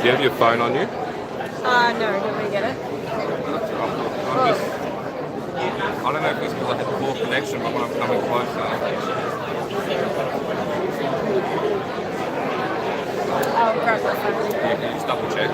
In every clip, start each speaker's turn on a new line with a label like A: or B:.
A: Do you have your phone on you?
B: No, did we get it?
A: I don't know if it's because I had poor connection, but when I'm coming closer.
B: I'll grab my phone.
A: Yeah, can you just double check?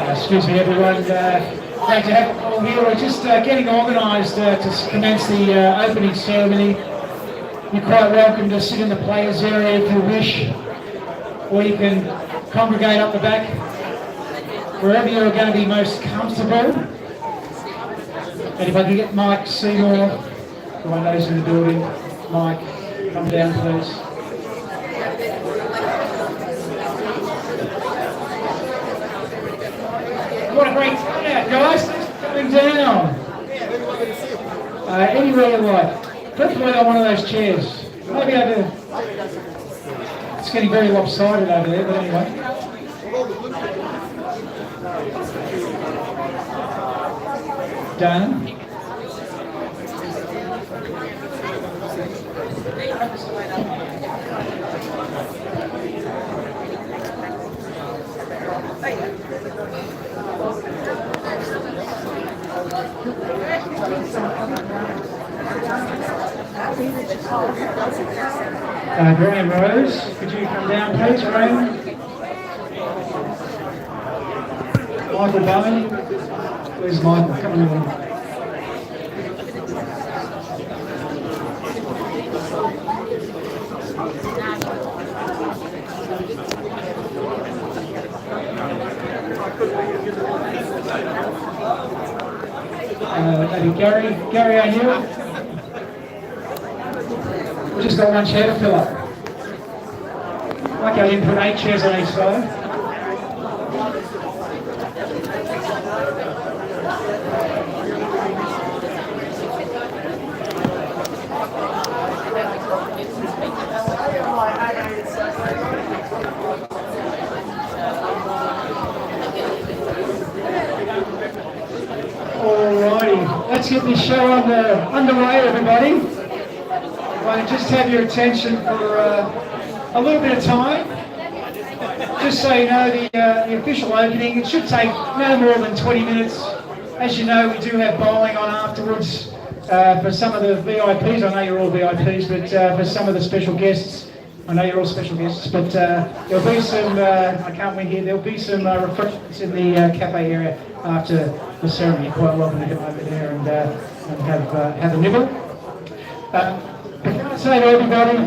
C: Excuse me everyone, great to have you all here. We're just getting organised to commence the opening ceremony. You're quite welcome to sit in the players area if you wish, or you can congregate up the back, wherever you're going to be most comfortable. And if I can get Mike Seymour, the one of those in the building, Mike, come down please. what a great turnout, guys. Thanks for coming down. Anywhere you like. Preferably on one of those chairs. Maybe over. It's getting very lopsided over there, but anyway. Done. Graham Rose, could you come down please, Graham? Michael Bowen. Where's Michael? Come on in. Maybe Gary O'Neill. We just got one chair to fill up. Lucky I didn't put 8 chairs on each side. Alrighty, let's get this show underway, everybody. If I can just have your attention for a little bit of time. Just so you know, the official opening, it should take no more than 20 minutes. As you know, we do have bowling on afterwards for some of the VIPs. I know you're all VIPs, but for some of the special guests, I know you're all special guests, but there'll be some, I can't win here, there'll be some refreshments in the cafe area after the ceremony. You're quite welcome to come over there and have a nibble. I'd say to everybody,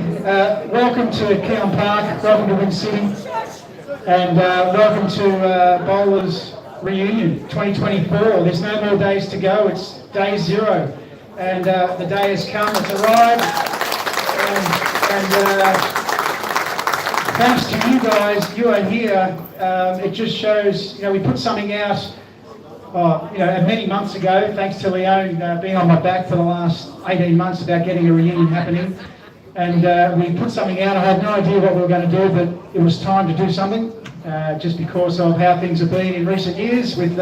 C: welcome to Keon Park, welcome to Wyncity, and welcome to Bowlers Reunion 2024. There's no more days to go, it's day 0, and the day has come, it's arrived, and thanks to you guys, you are here. It just shows, you know, we put something out many months ago, thanks to Leone being on my back for the last 18 months about getting a reunion happening. And we put something out. I had no idea what we were going to do, but it was time to do something, just because of how things have been in recent years with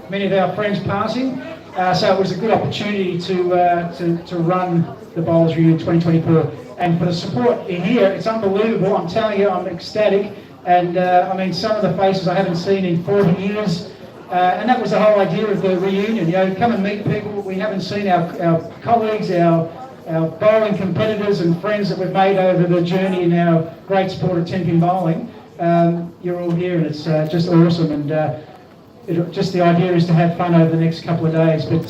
C: many of our friends passing. So it was a good opportunity to run the Bowlers Reunion 2024. And for the support in here, it's unbelievable. I'm telling you, I'm ecstatic. And I mean, some of the faces I haven't seen in 40 years. And that was the whole idea of the reunion, you know, come and meet people. We haven't seen our colleagues, our bowling competitors and friends that we've made over the journey in our great sport of 10-pin bowling. You're all here and it's just awesome, and just the idea is to have fun over the next couple of days. But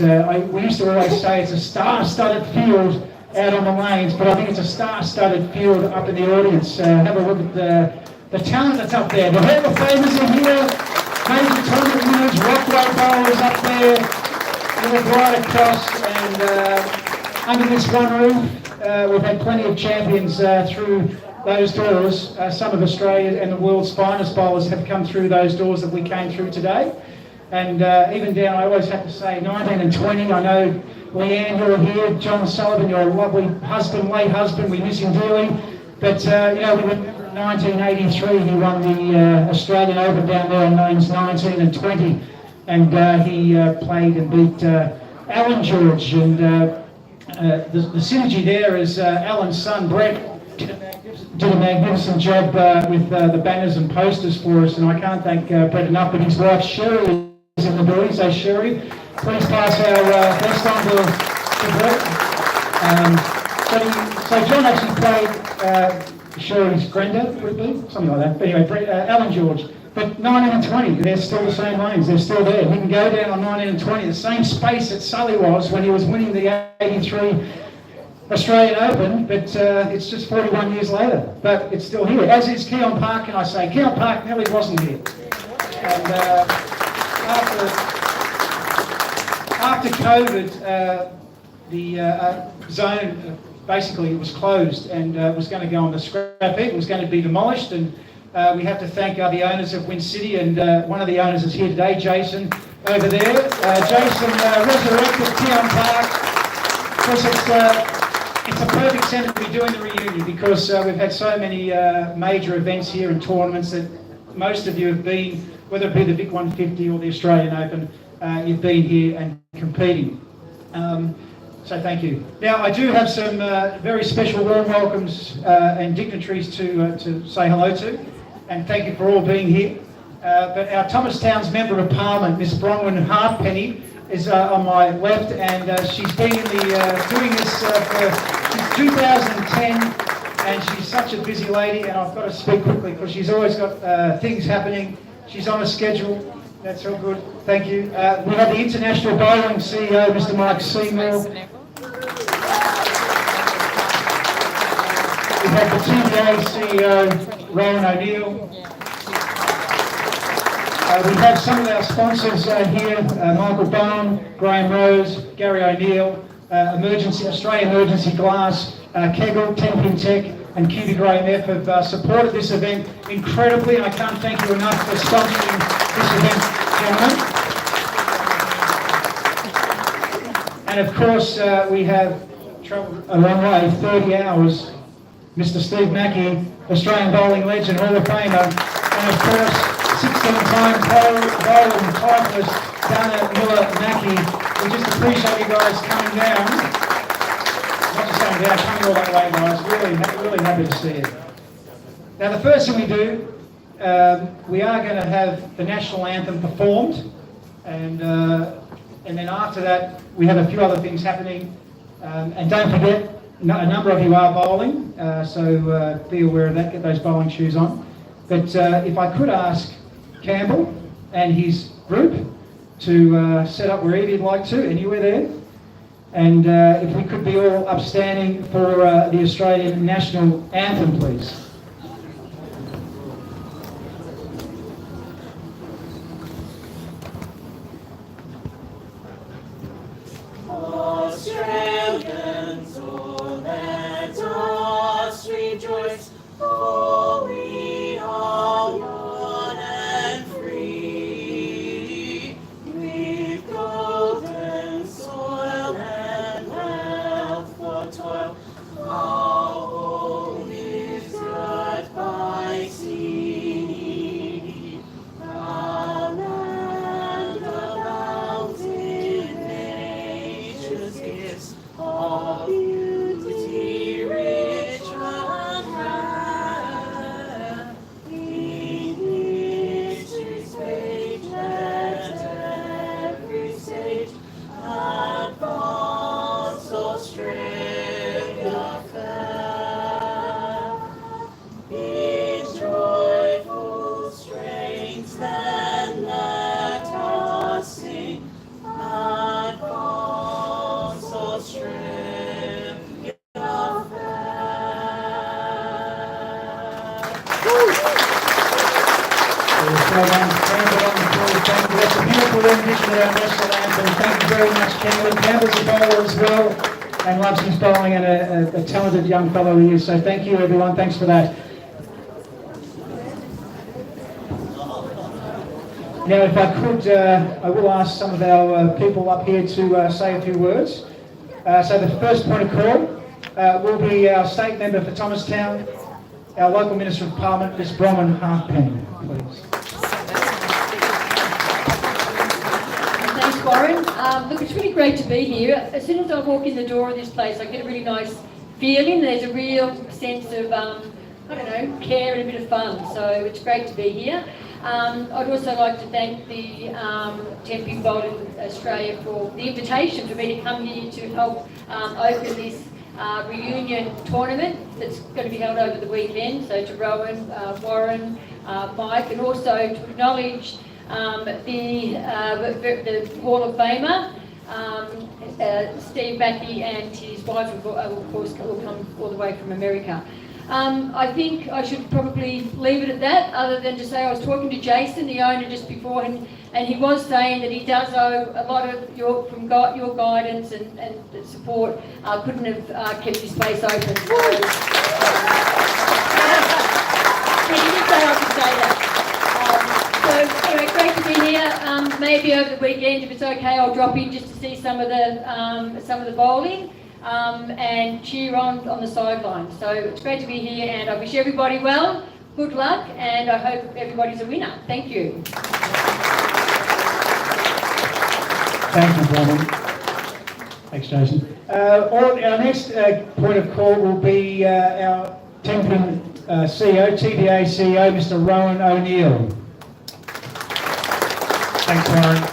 C: we used to always say it's a star-studded field out on the lanes, but I think it's a star-studded field up in the audience. Have a look at the talent that's up there. The Hall of Famers are here. Major tournament winners, Rockway bowlers up there, little right across, and under this one roof, we've had plenty of champions through those doors. Some of Australia and the world's finest bowlers have come through those doors that we came through today. And even down, I always have to say, 19 and 20, I know Leanne, you're here, John Sullivan, your lovely husband, late husband, we miss him dearly. But, you know, we went 1983, he won the Australian Open down there on lanes 19 and 20, and he played and beat Alan George, and the synergy there is Alan's son Brett did a magnificent job with the banners and posters for us, and I can't thank Brett enough, but his wife Sherry is in the building, so Sherry, please pass our best on to Brett. So John actually played Sherry's granddad, would it be? Something like that. But anyway, Alan George. But 19 and 20, they're still the same lanes. They're still there. He can go down on 19 and 20, the same space that Sully was when he was winning the 83 Australian Open, but it's just 41 years later. But it's still here, as is Keon Park, can I say. Keon Park nearly wasn't here. And after COVID, the zone basically it was closed and was going to go on the scrap heap. It was going to be demolished, and We have to thank the owners of Wyncity, and one of the owners is here today, Jason, over there. Jason resurrected Keon Park. Of course, it's a perfect centre to be doing the reunion because we've had so many major events here and tournaments that most of you have been, whether it be the Vic 150 or the Australian Open, you've been here and competing. So thank you. Now I do have some very special warm welcomes and dignitaries to say hello to, and thank you for all being here. But our Thomastown's Member of Parliament, Miss Bronwyn Halfpenny, is on my left, and she's been in doing this since 2010, and she's such a busy lady, and I've got to speak quickly because she's always got things happening. She's on a schedule. That's all good. Thank you. We have the International Bowling CEO, Mr. Mike Seymour. We have the TBA CEO, Rowan O'Neill. We have some of our sponsors here, Michael Bowen, Graham Rose, Gary O'Neill, Australian Emergency Glass, Kegel, Tenpin Tech, and Cuba Graham F have supported this event incredibly, and I can't thank you enough for sponsoring this event, gentlemen. And of course, we have travelled a long way, 30 hours, Mr. Steve Mackey, Australian bowling legend, Hall of Famer, and of course, 16-time bowling titleist Dana Miller-Mackey. We just appreciate you guys coming down. Not just coming down, coming all that way, guys. Really happy to see you. Now, the first thing we do, we are going to have the national anthem performed, and then after that, we have a few other things happening. And don't forget, a number of you are bowling, so be aware of that. Get those bowling shoes on. But if I could ask Campbell and his group to set up wherever you'd like to, anywhere there. And if we could be all upstanding for the Australian National Anthem, please.
D: Australians, oh, let us rejoice, for we are one and free, with golden soil and wealth for toil. Our home is girt by sea, our land abounds in nature's gifts of beauty rich and rare. In history's page let every sage advance Australia fair. In joyful strains then let us sing, advance Australia fair.
C: That's a beautiful rendition of our national anthem. Thank you very much, Campbell. Campbell's a bowler as well, and loves his bowling, and a talented young fellow he is. So thank you, everyone. Thanks for that. Now, if I could, I will ask some of our people up here to say a few words. So the first point of call will be our state member for Thomastown, our local Minister of Parliament, Ms. Bronwyn Halfpenny, please.
E: Thanks, Warren. Look, it's really great to be here. As soon as I walk in the door of this place, I get a really nice feeling. There's a real sense of, care and a bit of fun. So it's great to be here. I'd also like to thank the Tempe Bowling Australia for the invitation for me to come here to help open this reunion tournament that's going to be held over the weekend. So to Rowan, Warren, Mike, and also to acknowledge the Hall of Famer, Steve Mackey, and his wife, of course, will come all the way from America. I think I should probably leave it at that, other than to say I was talking to Jason, the owner, just before, and he was saying that he does owe a lot of your guidance and support. Couldn't have kept this place open. So, he did say I say that. So anyway, great to be here. Maybe over the weekend, if it's okay, I'll drop in just to see some of the bowling and cheer on the sideline. So it's great to be here, and I wish everybody well, good luck, and I hope everybody's a winner. Thank you.
C: Thank you, Bronwyn. Thanks, Jason. Our next point of call will be our Tenpin CEO, TBA CEO, Mr. Rowan O'Neill.
F: Thanks, Warren.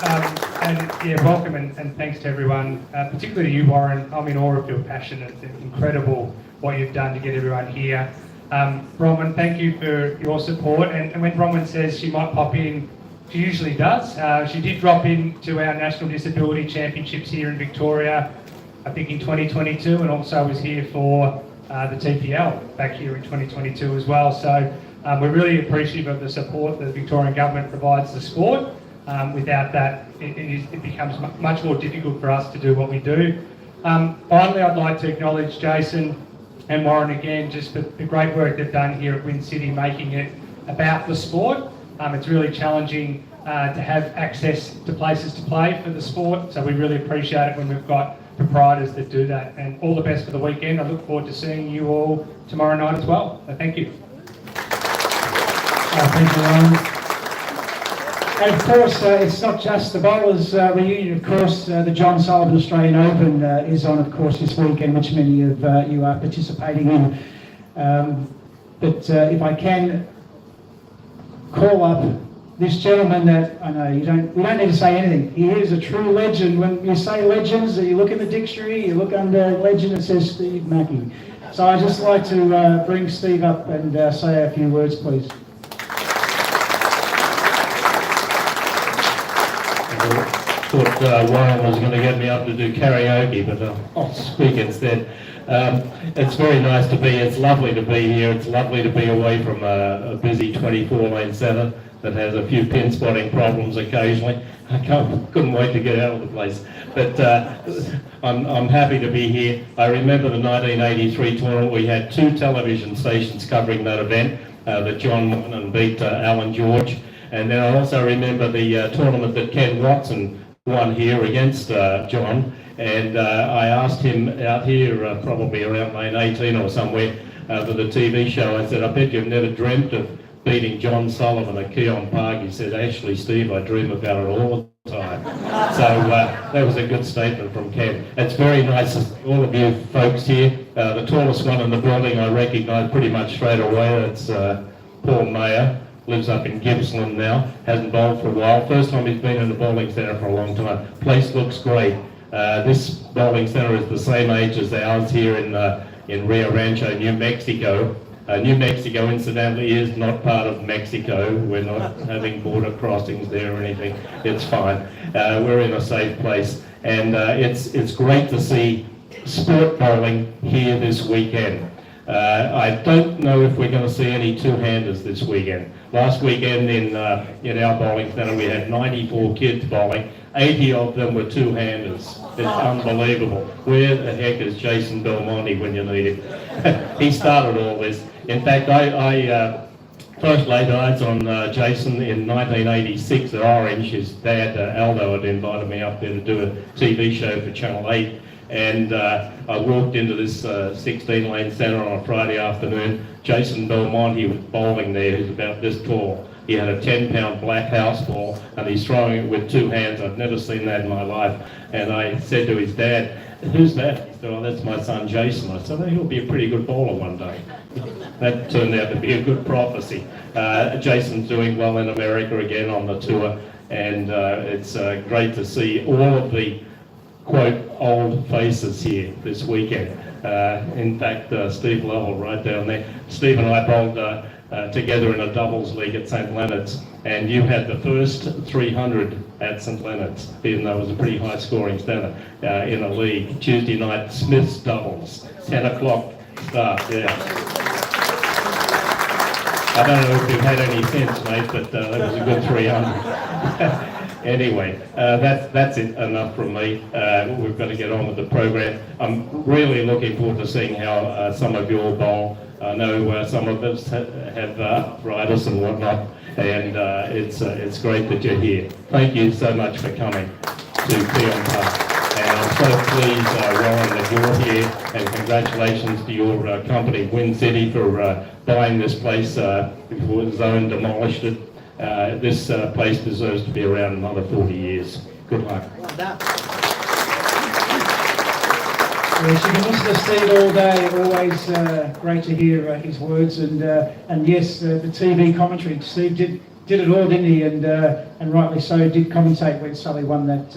F: And yeah, welcome and thanks to everyone, particularly to you, Warren. I'm in awe of your passion. It's incredible what you've done to get everyone here. Bronwyn, thank you for your support. And when Bronwyn says she might pop in, she usually does. She did drop in to our National Disability Championships here in Victoria, I think in 2022, and also was here for the TPL back here in 2022 as well. So we're really appreciative of the support that the Victorian Government provides the sport. Without that, it becomes much more difficult for us to do what we do. Finally, I'd like to acknowledge Jason and Warren again, just for the great work they've done here at Wyncity, making it about the sport. It's really challenging to have access to places to play for the sport, so we really appreciate it when we've got proprietors that do that. And all the best for the weekend. I look forward to seeing you all tomorrow night as well. So thank you.
C: Thank you, Rowan. And of course, it's not just the bowlers reunion. Of course, the John Sullivan Australian Open is on, of course, this weekend, which many of you are participating in. But if I can call up this gentleman that I know we don't need to say anything. He is a true legend. When you say legends, you look in the dictionary, you look under legend, it says Steve Mackey. So I'd just like to bring Steve up and say a few words, please.
G: I thought Warren was going to get me up to do karaoke, but I'll speak instead. It's very nice to be, it's lovely to be here, it's lovely to be away from a busy 24-lane centre that has a few pin spotting problems occasionally. I couldn't wait to get out of the place. But I'm happy to be here. I remember the 1983 tournament. We had 2 television stations covering that event, that John won and beat Alan George. And then I also remember the tournament that Ken Watson won here against John. And I asked him out here, probably around lane 18 or somewhere, for the TV show. I said, I bet you've never dreamt of beating John Sullivan at Keon Park. He said, actually, Steve, I dream about it all the time. So that was a good statement from Ken. It's very nice to see all of you folks here. The tallest one in the building I recognise pretty much straight away. That's Paul Mayer. Lives up in Gippsland now. Hasn't bowled for a while. First time he's been in the bowling centre for a long time. Place looks great. This bowling centre is the same age as ours here in Rio Rancho, New Mexico. New Mexico, incidentally, is not part of Mexico. We're not having border crossings there or anything. It's fine. We're in a safe place. And it's great to see sport bowling here this weekend. I don't know if we're going to see any two-handers this weekend. Last weekend in our bowling centre we had 94 kids bowling. 80 of them were two-handers. It's unbelievable. Where the heck is Jason Belmonte when you need him? He started all this. In fact, I first laid eyes on Jason in 1986 at Orange. His dad, Aldo, had invited me up there to do a TV show for Channel 8. And I walked into this 16-lane centre on a Friday afternoon. Jason Belmonte was bowling there. He's about this tall. He had a 10-pound black house ball, and he's throwing it with 2 hands. I've never seen that in my life. And I said to his dad, "Who's that?" He said, "Oh, that's my son Jason." I said, "Oh, he'll be a pretty good bowler one day." That turned out to be a good prophecy. Jason's doing well in America again on the tour, and it's great to see all of the quote old faces here this weekend. In fact, Steve Lovell right down there. Steve and I bowled together in a doubles league at St Leonard's, and you had the first 300 at St Leonard's, even though it was a pretty high scoring standard in a league. Tuesday night, Smith's doubles, 10 o'clock start, yeah. I don't know if you've had any since, mate, but that was a good 300. Anyway, that's it, enough from me. We've got to get on with the program. I'm really looking forward to seeing how some of you all bowl. I know some of us have arthritis and whatnot, and it's great that you're here. Thank you so much for coming to Keon Park. And I'm so pleased, Warren, that you're here, and congratulations to your company, Wyncity, for buying this place before the zone demolished it. This place deserves to be around another 40 years. Good luck.
C: Yes, you can listen to Steve all day. Always great to hear his words, and yes, the TV commentary. Steve did it all, didn't he? And rightly so. Did commentate when Sully won that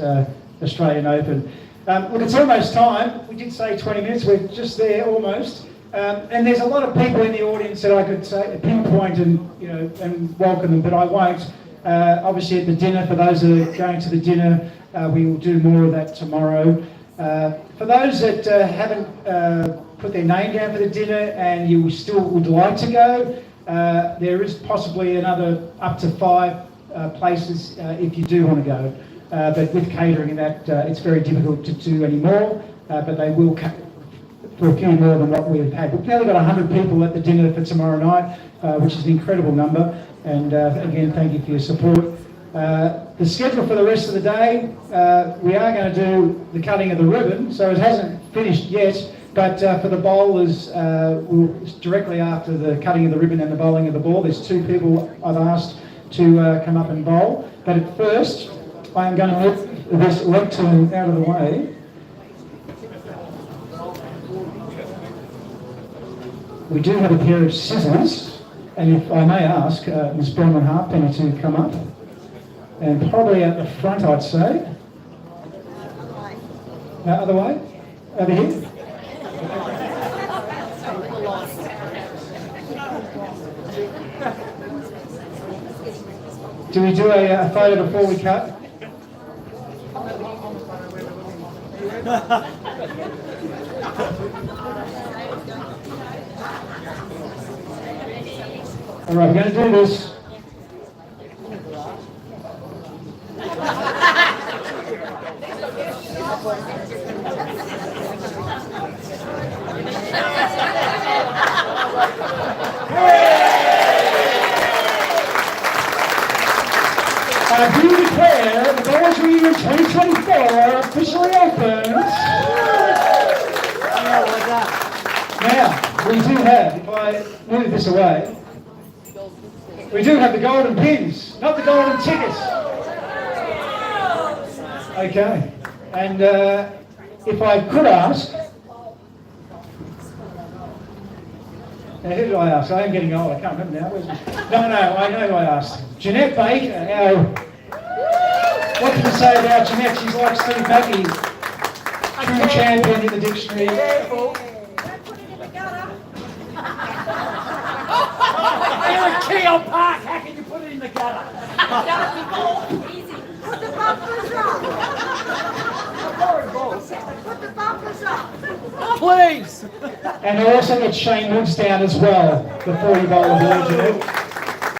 C: Australian Open. Look, it's almost time. We did say 20 minutes. We're just there almost. And there's a lot of people in the audience that I could say pinpoint and and welcome them, but I won't. Obviously, at the dinner, for those that are going to the dinner, we will do more of that tomorrow. For those that haven't put their name down for the dinner and you still would like to go, there is possibly another up to 5 places if you do want to go. But with catering and that, it's very difficult to do anymore, but they will for a few more than what we've had. We've nearly got 100 people at the dinner for tomorrow night, which is an incredible number. And again, thank you for your support. The schedule for the rest of the day, we are going to do the cutting of the ribbon, so it hasn't finished yet, but for the bowlers, directly after the cutting of the ribbon and the bowling of the ball, there's 2 people I've asked to come up and bowl. But at first, I am going to move this lectern out of the way. We do have a pair of scissors, and if I may ask Ms. Bronwyn Harpenny to come up. And probably at the front, I'd say. Other way? Over here? Do we do a photo before we cut? All right, we're going to do this. I do declare the Bowls Reunion 2024 officially opens. Now, we do have, if I move this away, we do have the golden pins, not the golden tickets. Okay, and if I could ask, now who did I ask? I am getting old, I can't remember now. No, I know who I asked. Jeanette Baker, what can you say about Jeanette? She's like Steve Mackey, true champion in the dictionary.
D: You're in Keon Park, how can you put it in the gutter?
B: Easy. Put the bumpers up. Put the bumpers up.
D: Please!
C: And we'll also get Shane Woods down as well before you bowl the ball, Jeanette.